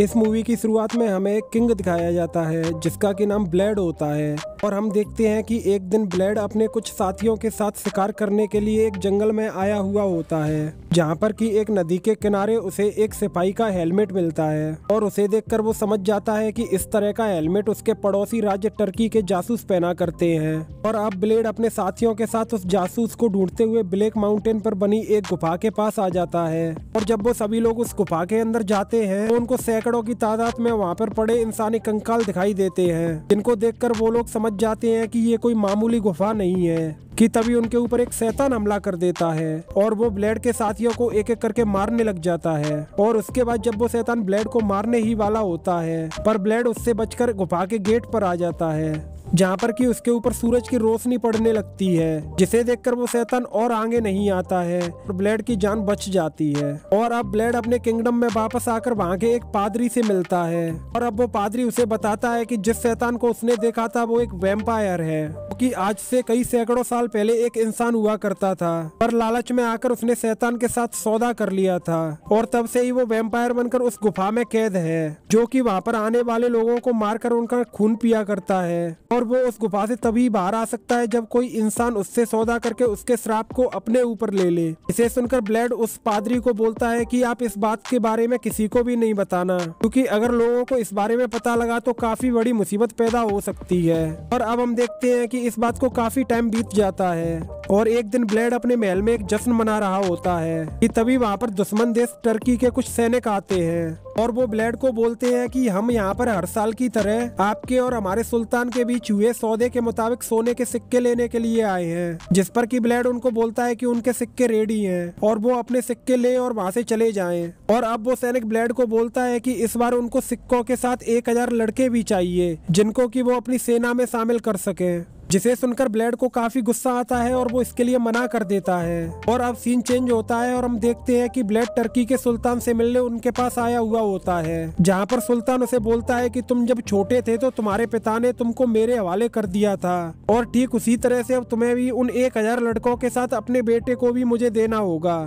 इस मूवी की शुरुआत में हमें एक किंग दिखाया जाता है जिसका कि नाम ब्लेड होता है और हम देखते हैं कि एक दिन ब्लेड अपने कुछ साथियों के साथ शिकार करने के लिए एक जंगल में आया हुआ होता है जहां पर कि एक नदी के किनारे उसे एक सिपाही का हेलमेट मिलता है और उसे देखकर वो समझ जाता है कि इस तरह का हेलमेट उसके पड़ोसी राज्य टर्की के जासूस पहना करते हैं। और अब ब्लेड अपने साथियों के साथ उस जासूस को ढूंढते हुए ब्लैक माउंटेन पर बनी एक गुफा के पास आ जाता है और जब वो सभी लोग उस गुफा के अंदर जाते हैं तो उनको सैकड़ों की तादाद में वहाँ पर पड़े इंसानी कंकाल दिखाई देते हैं जिनको देखकर वो लोग समझ जाते हैं कि ये कोई मामूली गुफा नहीं है कि तभी उनके ऊपर एक शैतान हमला कर देता है और वो ब्लेड के साथियों को एक एक करके मारने लग जाता है। और उसके बाद जब वो शैतान ब्लेड को मारने ही वाला होता है पर ब्लेड उससे बचकर गुफा के गेट पर आ जाता है जहाँ पर कि उसके ऊपर सूरज की रोशनी पड़ने लगती है जिसे देखकर वो शैतान और आगे नहीं आता है और ब्लेड की जान बच जाती है। और अब ब्लेड अपने किंगडम में वापस आकर वहाँ के एक पादरी से मिलता है और अब वो पादरी उसे बताता है कि जिस शैतान को उसने देखा था वो एक वैम्पायर है कि आज से कई सैकड़ों साल पहले एक इंसान हुआ करता था पर लालच में आकर उसने शैतान के साथ सौदा कर लिया था और तब से ही वो वैम्पायर बनकर उस गुफा में कैद है जो कि वहाँ पर आने वाले लोगों को मारकर उनका खून पिया करता है। और वो उस गुफा से तभी बाहर आ सकता है जब कोई इंसान उससे सौदा करके उसके श्राप को अपने ऊपर ले ले। इसे सुनकर ब्लेड उस पादरी को बोलता है कि आप इस बात के बारे में किसी को भी नहीं बताना क्योंकि अगर लोगों को इस बारे में पता लगा तो काफी बड़ी मुसीबत पैदा हो सकती है। और अब हम देखते हैं कि इस बात को काफी टाइम बीत जाता है और एक दिन ब्लेड अपने महल में एक जश्न मना रहा होता है कि तभी वहाँ पर दुश्मन देश टर्की के कुछ सैनिक आते हैं और वो ब्लेड को बोलते हैं कि हम यहाँ पर हर साल की तरह आपके और हमारे सुल्तान के बीच हुए सौदे के मुताबिक सोने के सिक्के लेने के लिए आए हैं। जिस पर कि ब्लेड उनको बोलता है कि उनके सिक्के रेडी हैं और वो अपने सिक्के ले और वहाँ से चले जाएं। और अब वो सैनिक ब्लेड को बोलता है कि इस बार उनको सिक्कों के साथ 1000 लड़के भी चाहिए जिनको कि वो अपनी सेना में शामिल कर सके। जिसे सुनकर ब्लेड को काफी गुस्सा आता है और वो इसके लिए मना कर देता है। और अब सीन चेंज होता है और हम देखते हैं कि ब्लेड टर्की के सुल्तान से मिलने उनके पास आया हुआ होता है जहाँ पर सुल्तान उसे बोलता है कि तुम जब छोटे थे तो तुम्हारे पिता ने तुमको मेरे हवाले कर दिया था और ठीक उसी तरह से अब तुम्हें भी उन 1000 लड़कों के साथ अपने बेटे को भी मुझे देना होगा।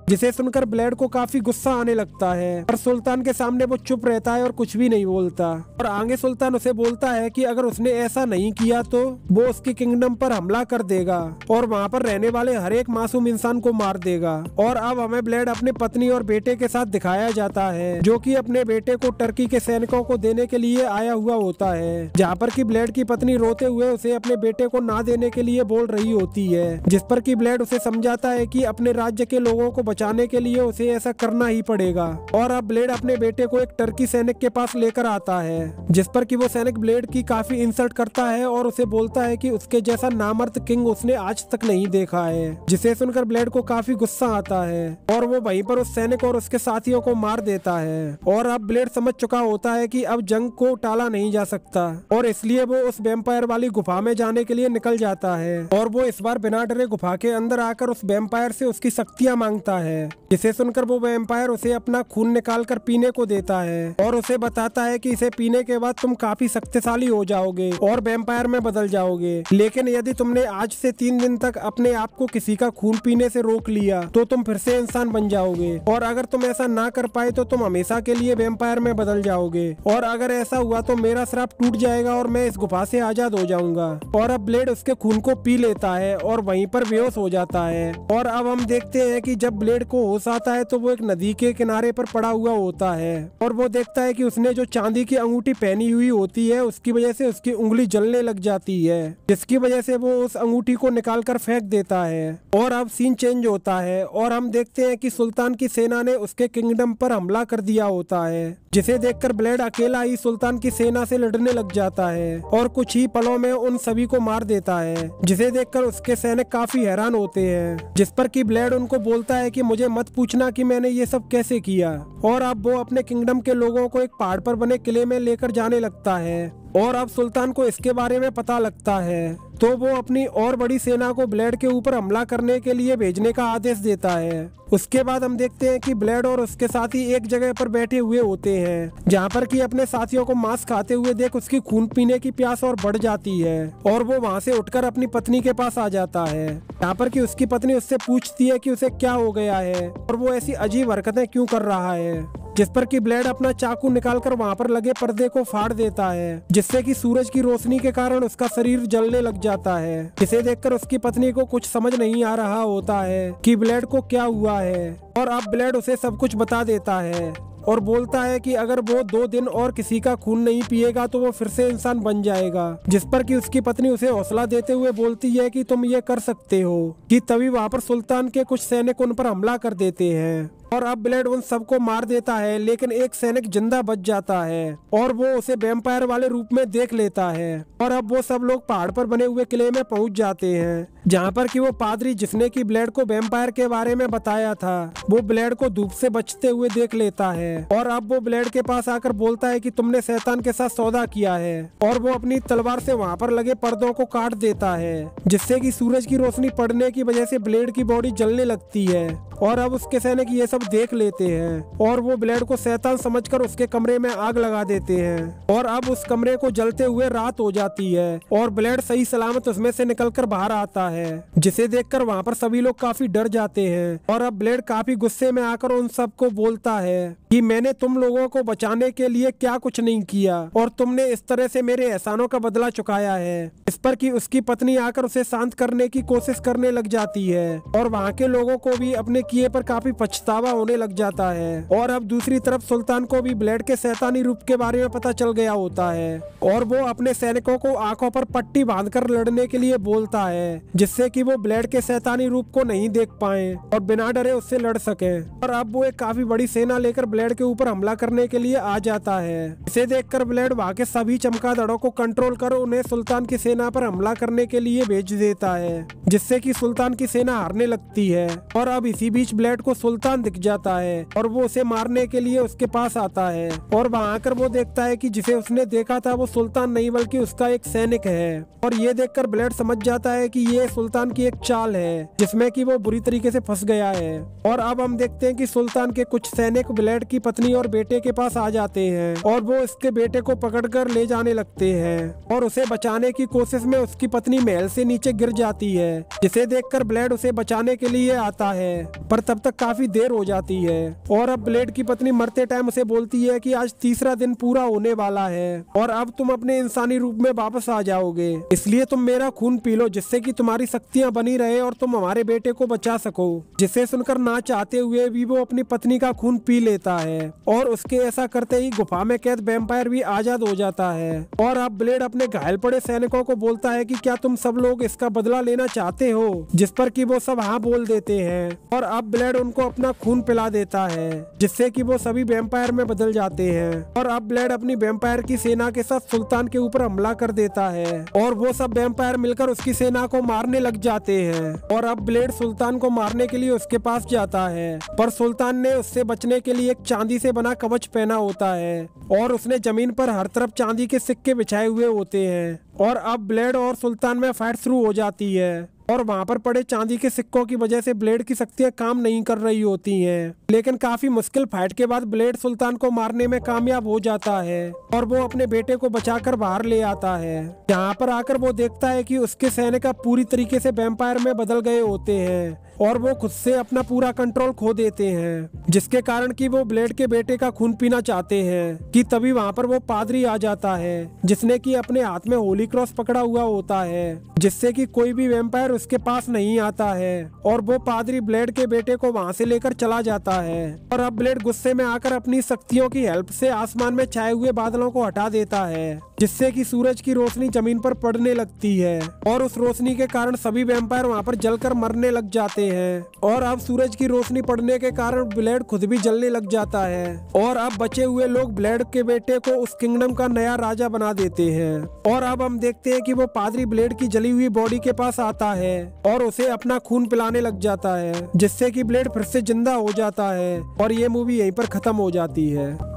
जिसे सुनकर ब्लेड को काफी गुस्सा आने लगता है पर सुल्तान के सामने वो चुप रहता है और कुछ भी नहीं बोलता। और आगे सुल्तान उसे बोलता है कि अगर उसने ऐसा नहीं किया तो वो उसके किंगडम पर हमला कर देगा और वहाँ पर रहने वाले हर एक मासूम इंसान को मार देगा। और अब हमें ब्लेड अपने पत्नी और बेटे के साथ दिखाया जाता है जो कि अपने बेटे को टर्की के सैनिकों को देने के लिए आया हुआ होता है जहाँ पर कि ब्लेड की पत्नी रोते हुए उसे अपने बेटे को ना देने के लिए बोल रही होती है जिस पर कि ब्लेड उसे समझाता है कि अपने राज्य के लोगों को बचाने के लिए उसे ऐसा करना ही पड़ेगा। और अब ब्लेड अपने बेटे को एक टर्की सैनिक के पास लेकर आता है जिस पर कि वो सैनिक ब्लेड की काफी इंसल्ट करता है और उसे बोलता है कि उसके जैसा नामर्द किंग उसने आज तक नहीं देखा है। जिसे सुनकर ब्लेड को काफी गुस्सा आता है और वो वहीं पर उस सैनिक और उसके साथियों को मार देता है। और अब ब्लेड समझ चुका होता है कि अब जंग को टाला नहीं जा सकता और इसलिए वो उस वैम्पायर वाली गुफा में जाने के लिए निकल जाता है। और वो इस बार बिना डरे गुफा के अंदर आकर उस वैम्पायर से उसकी शक्तियां मांगता है जिसे सुनकर वो वैम्पायर उसे अपना खून निकालकर पीने को देता है और उसे बताता है कि इसे पीने के बाद तुम काफी शक्तिशाली हो जाओगे और वैम्पायर में बदल जाओगे, लेकिन यदि तुमने आज से 3 दिन तक अपने आप को किसी का खून पीने से रोक लिया तो तुम फिर से इंसान बन जाओगे और अगर तुम ऐसा ना कर पाए तो तुम हमेशा के लिए वैम्पायर में बदल जाओगे और अगर ऐसा हुआ तो मेरा श्राप टूट जाएगा और मैं इस गुफा से आजाद हो जाऊंगा। और अब ब्लेड उसके खून को पी लेता है और वहीं पर बेहोश हो जाता है। और अब हम देखते हैं कि जब ब्लेड को होश आता है तो वो एक नदी के किनारे पर पड़ा हुआ होता है और वो देखता है कि उसने जो चांदी की अंगूठी पहनी हुई होती है उसकी वजह से उसकी उंगली जलने लग जाती है जिसकी वजह से वो उस अंगूठी को निकालकर फेंक देता है। और अब सीन चेंज होता है और हम देखते हैं कि सुल्तान की सेना ने उसके किंगडम पर हमला कर दिया होता है जिसे देखकर ब्लेड अकेला ही सुल्तान की सेना से लड़ने लग जाता है और कुछ ही पलों में उन सभी को मार देता है जिसे देखकर उसके सैनिक काफी हैरान होते हैं। जिस पर कि ब्लेड उनको बोलता है कि मुझे मत पूछना कि मैंने ये सब कैसे किया। और अब वो अपने किंगडम के लोगों को एक पहाड़ पर बने किले में लेकर जाने लगता है और अब सुल्तान को इसके बारे में पता लगता है तो वो अपनी और बड़ी सेना को ब्लेड के ऊपर हमला करने के लिए भेजने का आदेश देता है। उसके बाद हम देखते हैं कि ब्लेड और उसके साथी एक जगह पर बैठे हुए होते हैं जहाँ पर कि अपने साथियों को मांस खाते हुए देख उसकी खून पीने की प्यास और बढ़ जाती है और वो वहाँ से उठकर अपनी पत्नी के पास आ जाता है जहाँ पर कि उसकी पत्नी उससे पूछती है कि उसे क्या हो गया है और वो ऐसी अजीब हरकतें क्यों कर रहा है। जिस पर कि ब्लेड अपना चाकू निकालकर वहाँ पर लगे पर्दे को फाड़ देता है, जिससे कि सूरज की रोशनी के कारण उसका शरीर जलने लग जाता है। इसे देखकर उसकी पत्नी को कुछ समझ नहीं आ रहा होता है कि ब्लेड को क्या हुआ है, और अब ब्लेड उसे सब कुछ बता देता है और बोलता है कि अगर वो 2 दिन और किसी का खून नहीं पिएगा तो वो फिर से इंसान बन जाएगा। जिस पर कि उसकी पत्नी उसे हौसला देते हुए बोलती है कि तुम ये कर सकते हो। कि तभी वहाँ पर सुल्तान के कुछ सैनिक उन पर हमला कर देते हैं और अब ब्लेड उन सबको मार देता है, लेकिन एक सैनिक जिंदा बच जाता है और वो उसे वैम्पायर वाले रूप में देख लेता है। और अब वो सब लोग पहाड़ पर बने हुए किले में पहुंच जाते हैं, जहाँ पर कि वो पादरी जिसने कि ब्लेड को वैम्पायर के बारे में बताया था, वो ब्लेड को धूप से बचते हुए देख लेता है। और अब वो ब्लेड के पास आकर बोलता है कि तुमने शैतान के साथ सौदा किया है, और वो अपनी तलवार से वहाँ पर लगे पर्दों को काट देता है, जिससे कि सूरज की रोशनी पड़ने की वजह से ब्लेड की बॉडी जलने लगती है। और अब उसके सैनिक ये सब देख लेते हैं और वो ब्लेड को शैतान समझकर उसके कमरे में आग लगा देते हैं। और अब उस कमरे को जलते हुए रात हो जाती है और ब्लेड सही सलामत उसमें से निकलकर बाहर आता है, जिसे देखकर वहाँ पर सभी लोग काफी डर जाते हैं। और अब ब्लेड काफी गुस्से में आकर उन सबको बोलता है कि मैंने तुम लोगों को बचाने के लिए क्या कुछ नहीं किया और तुमने इस तरह से मेरे एहसानों का बदला चुकाया है। इस पर कि उसकी पत्नी आकर उसे शांत करने की कोशिश करने लग जाती है और वहाँ के लोगों को भी अपने किए पर काफी पछतावा होने लग जाता है। और अब दूसरी तरफ सुल्तान को भी ब्लेड के शैतानी रूप के बारे में पता चल गया होता है और वो अपने सैनिकों को आंखों पर पट्टी बांधकर लड़ने के लिए बोलता है, जिससे कि वो ब्लेड के शैतानी रूप को नहीं देख पाए और बिना डरे उससे लड़ सके। और अब वो एक काफी बड़ी सेना लेकर ब्लेड के ऊपर हमला करने के लिए आ जाता है। इसे देखकर ब्लेड वहाँ के सभी चमगादड़ों को कंट्रोल कर उन्हें सुल्तान की सेना पर हमला करने के लिए भेज देता है, जिससे कि सुल्तान की सेना हारने लगती है। और अब इसी बीच ब्लेड को सुल्तान दिख जाता है और वो उसे मारने के लिए उसके पास आता है और वहाँ आकर वो देखता है कि जिसे उसने देखा था वो सुल्तान नहीं बल्कि उसका एक सैनिक है। और ये देखकर ब्लेड समझ जाता है कि ये सुल्तान की एक चाल है जिसमें कि वो बुरी तरीके से फंस गया है। और अब हम देखते हैं कि सुल्तान के कुछ सैनिक ब्लेड की पत्नी और बेटे के पास आ जाते हैं और वो उसके बेटे को पकड़कर ले जाने लगते हैं और उसे बचाने की कोशिश में उसकी पत्नी महल से नीचे गिर जाती है, जिसे देखकर ब्लेड उसे बचाने के लिए आता है, पर तब तक काफी देर हो जाती है। और अब ब्लेड की पत्नी मरते टाइम उसे बोलती है कि आज तीसरा दिन पूरा होने वाला है और अब तुम अपने इंसानी रूप में वापस आ जाओगे, इसलिए तुम मेरा खून पी लो जिससे कि तुम्हारी शक्तियां बनी रहे और तुम हमारे बेटे को बचा सको। जिसे सुनकर ना चाहते हुए भी वो अपनी पत्नी का खून पी लेता है और उसके ऐसा करते ही गुफा में कैद वैम्पायर भी आजाद हो जाता है। और अब ब्लेड अपने घायल पड़े सैनिकों को बोलता है कि क्या तुम सब लोग इसका बदला लेना चाहते हो, जिस पर कि वो सब हाँ बोल देते हैं। और अब ब्लेड उनको अपना खून पिला देता है, जिससे कि वो सभी वैम्पायर में बदल जाते हैं। और अब ब्लेड अपनी वैम्पायर की सेना के साथ सुल्तान के ऊपर हमला कर देता है और वो सब वैम्पायर मिलकर उसकी सेना को मारने लग जाते हैं। और अब ब्लेड सुल्तान को मारने के लिए उसके पास जाता है, पर सुल्तान ने उससे बचने के लिए एक चांदी से बना कवच पहना होता है और उसने जमीन पर हर तरफ चांदी के सिक्के बिछाए हुए होते हैं। और अब ब्लेड और सुल्तान में फाइट शुरू हो जाती है और वहाँ पर पड़े चांदी के सिक्कों की वजह से ब्लेड की शक्तियाँ काम नहीं कर रही होती हैं। लेकिन काफी मुश्किल फाइट के बाद ब्लेड सुल्तान को मारने में कामयाब हो जाता है और वो अपने बेटे को बचाकर बाहर ले आता है। यहाँ पर आकर वो देखता है कि उसके सैनिक अब पूरी तरीके से वैम्पायर में बदल गए होते हैं और वो खुद से अपना पूरा कंट्रोल खो देते हैं, जिसके कारण कि वो ब्लेड के बेटे का खून पीना चाहते हैं। कि तभी वहाँ पर वो पादरी आ जाता है जिसने कि अपने हाथ में होली क्रॉस पकड़ा हुआ होता है, जिससे कि कोई भी वैम्पायर उसके पास नहीं आता है। और वो पादरी ब्लेड के बेटे को वहाँ से लेकर चला जाता है। और अब ब्लेड गुस्से में आकर अपनी शक्तियों की हेल्प से आसमान में छाए हुए बादलों को हटा देता है, जिससे कि सूरज की रोशनी जमीन पर पड़ने लगती है और उस रोशनी के कारण सभी वैम्पायर वहाँ पर जलकर मरने लग जाते हैं। और अब सूरज की रोशनी पड़ने के कारण ब्लेड खुद भी जलने लग जाता है और अब बचे हुए लोग ब्लेड के बेटे को उस किंगडम का नया राजा बना देते हैं। और अब हम देखते हैं कि वो पादरी ब्लेड की जली हुई बॉडी के पास आता है और उसे अपना खून पिलाने लग जाता है, जिससे कि ब्लेड फिर से जिंदा हो जाता है और ये मूवी यहीं पर खत्म हो जाती है।